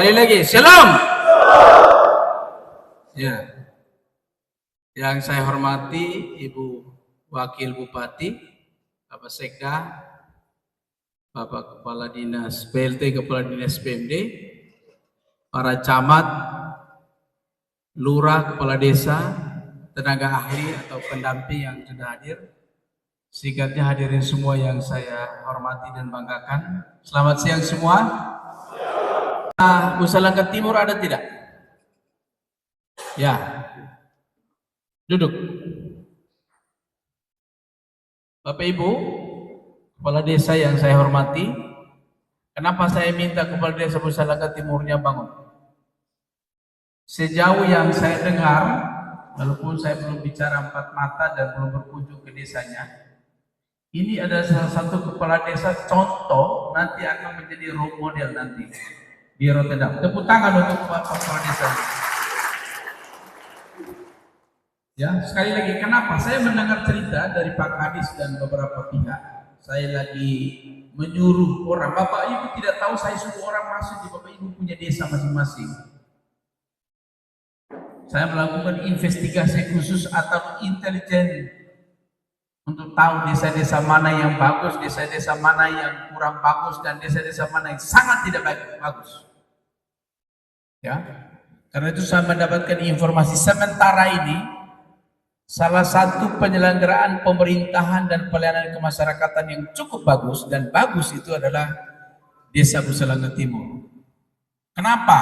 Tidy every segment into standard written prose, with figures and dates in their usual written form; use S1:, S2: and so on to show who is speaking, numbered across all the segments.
S1: Sekali lagi, shalom. Ya, yang saya hormati Ibu Wakil Bupati, Bapak Sekda, Bapak Kepala Dinas PLT, Kepala Dinas PMD, para camat, lurah, kepala desa, tenaga ahli atau pendamping yang sudah hadir, singkatnya hadirin semua yang saya hormati dan banggakan. Selamat siang semua. Nusa Langkat Timur ada tidak? Ya, duduk. Bapak Ibu, kepala desa yang saya hormati, kenapa saya minta kepala desa Nusa Langkat Timurnya bangun? Sejauh yang saya dengar, walaupun saya belum bicara empat mata dan belum berkunjung ke desanya, ini ada salah satu kepala desa contoh nanti akan menjadi role model nanti di Rotterdam. Tepuk tangan untuk kepala desa. Ya, sekali lagi, kenapa saya mendengar cerita dari Pak Kadis dan beberapa pihak, saya lagi menyuruh orang, Bapak Ibu tidak tahu saya suruh orang masuk di Bapak Ibu punya desa masing-masing. Saya melakukan investigasi khusus atau intelijen untuk tahu desa-desa mana yang bagus, desa-desa mana yang kurang bagus, dan desa-desa mana yang sangat tidak bagus. Ya, karena itu saya mendapatkan informasi sementara ini salah satu penyelenggaraan pemerintahan dan pelayanan kemasyarakatan yang cukup bagus, dan bagus itu adalah Desa Nusa Langkat Timur. Kenapa?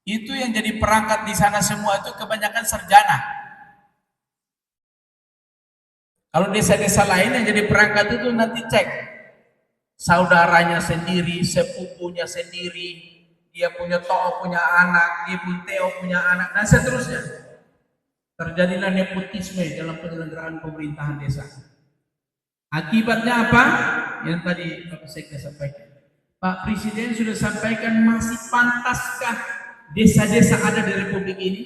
S1: Itu yang jadi perangkat di sana semua itu kebanyakan sarjana. Kalau desa-desa lain yang jadi perangkat itu nanti cek saudaranya sendiri, sepupunya sendiri, dia punya toh punya anak, dia pun teo punya anak, dan seterusnya. Terjadilah nepotisme dalam penyelenggaraan pemerintahan desa. Akibatnya apa? Yang tadi Bapak Sekda sampaikan. Pak Presiden sudah sampaikan, masih pantaskah desa-desa ada di Republik ini?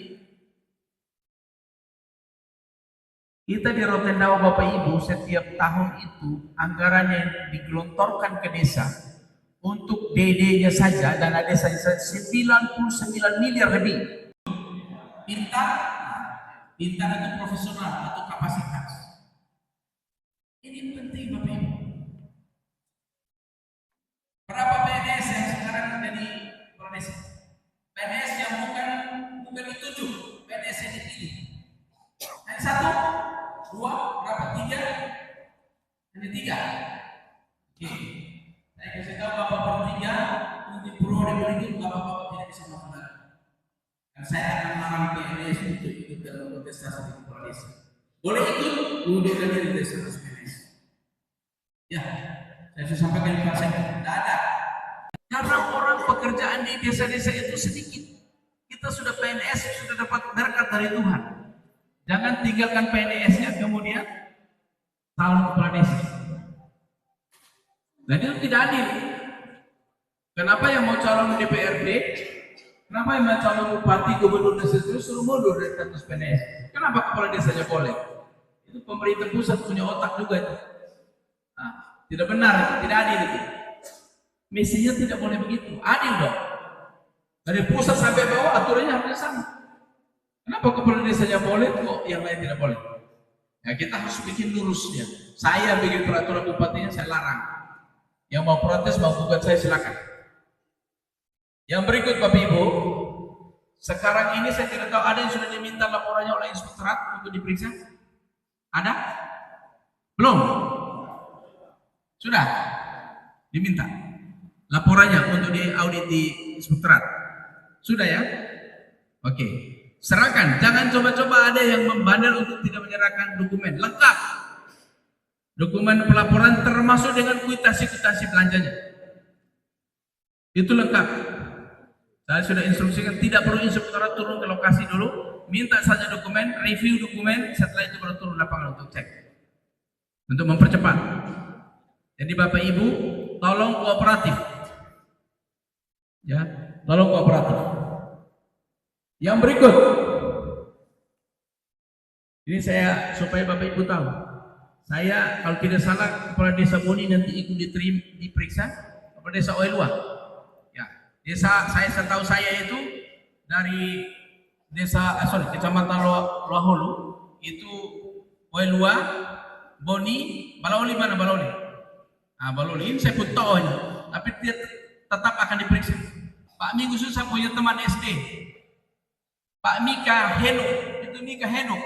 S1: Kita di Rotendao Bapak Ibu setiap tahun itu anggaran yang digelontorkan ke desa untuk DD-nya saja, dana desa 99 miliar lebih. Pintar atau profesional atau kapasitas. Ini penting Bapak Ibu. Berapa PNS yang sekarang jadi kepala desa? PNS yang bukan dituju, PNS yang dipilih. Hanya satu, dua, berapa? Tiga? Hanya tiga. Oke. Saya kasih tahu Bapak bertiga, untuk periode berikut Bapak tidak bisa melakukan. Dan saya akan melarang PNS untuk ikut dalam kontestasi di kepala desa. Boleh ikut, duduk aja di desa PNS. Ya, saya sudah sampaikan di Pak Sekda, tidak ada. Karena orang pekerjaan di desa-desa itu sedikit. Kita sudah PNS, sudah dapat berkat dari Tuhan. Jangan tinggalkan PNS-nya kemudian calon kepala desa. Dan itu tidak adil. Kenapa yang mau calon DPRD? Kenapa yang mau calon bupati, gubernur, dan seterusnya suruh mundur dari status PNS? Kenapa kepala desanya boleh? Itu pemerintah pusat punya otak juga itu. Nah, tidak benar itu, tidak adil itu. Misinya tidak boleh begitu, adil dong. Dari pusat sampai bawah aturannya harusnya sama. Kenapa kepala desanya boleh, kok yang lain tidak boleh? Ya kita harus bikin lurusnya. Saya bikin peraturan bupatinya saya larang. Yang mau protes, mau gugat saya silakan. Yang berikut Bapak Ibu, sekarang ini saya tidak tahu ada yang sudah diminta laporannya oleh Inspektorat untuk diperiksa? Ada? Belum? Sudah? Diminta laporannya untuk diaudit di Inspektorat? Sudah ya? Oke. Serahkan, jangan coba-coba ada yang membandel untuk tidak menyerahkan dokumen lengkap. Dokumen pelaporan termasuk dengan kuitasi belanjanya. Itu lengkap. Saya sudah instruksikan tidak perlu Inspektorat turun ke lokasi dulu, minta saja dokumen, review dokumen, setelah itu baru turun lapangan untuk cek. Untuk mempercepat. Jadi Bapak Ibu, tolong kooperatif. Ya, tolong kooperatif. Yang berikut. Ini saya supaya Bapak Ibu tahu. Saya kalau tidak salah kepala desa Boni nanti ikut diperiksa, kepala desa Oelua. Ya. Desa saya setahu saya itu dari kecamatan Luahulu itu Wailua, Boni, Balaoli mana Balaoli? Ah Balaoli ini saya pun tahu ini, tapi dia tetap akan diperiksa. Pak Minggu susah punya teman SD, Pak Mika Heno, itu Mika Heno.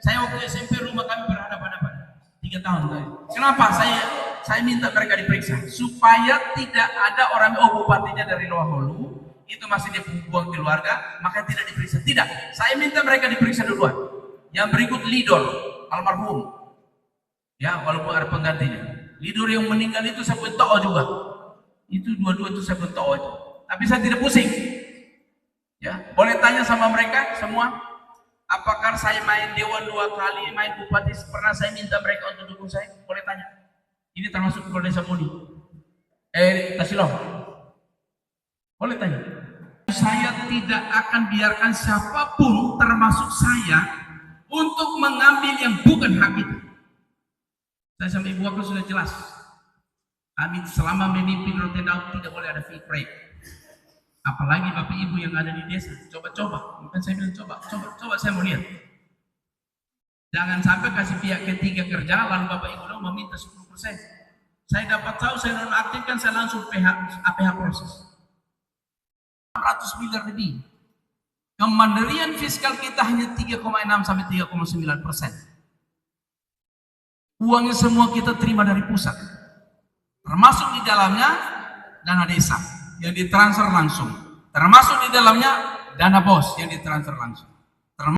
S1: Saya waktu SMP rumah kami berhadapan-hadapan 3 tahun tadi. Kenapa saya minta mereka diperiksa supaya tidak ada orang bupatinya dari Luahulu itu masih dia buang keluarga, maka tidak diperiksa. Tidak, saya minta mereka diperiksa duluan. Yang berikut Lidor almarhum, ya walaupun ada penggantinya. Lidor yang meninggal itu saya pun tahu juga. Itu dua-dua itu saya pun tahu itu. Tapi saya tidak pusing. Ya, boleh tanya sama mereka semua. Apakah saya main dewan 2 kali, main bupati pernah saya minta mereka untuk dukung saya? Boleh tanya. Ini termasuk Kepala Desa Muni. Tasilong. Boleh tanya. Saya tidak akan biarkan siapapun termasuk saya untuk mengambil yang bukan hak itu. Saya sama ibu aku sudah jelas. Kami selama memimpin Rotendau tidak boleh ada fee break. Apalagi bapak ibu yang ada di desa. Coba-coba. Bukan saya bilang coba saya mau lihat. Jangan sampai kasih pihak ketiga kerja lalu bapak ibu dong meminta 10%. Saya dapat tahu, saya nonaktifkan, saya langsung APH proses. 600 miliar lebih. Kemandirian fiskal kita hanya 3,6 sampai 3,9%. Uangnya semua kita terima dari pusat. Termasuk di dalamnya dana desa yang ditransfer langsung. Termasuk di dalamnya dana BOS yang ditransfer langsung.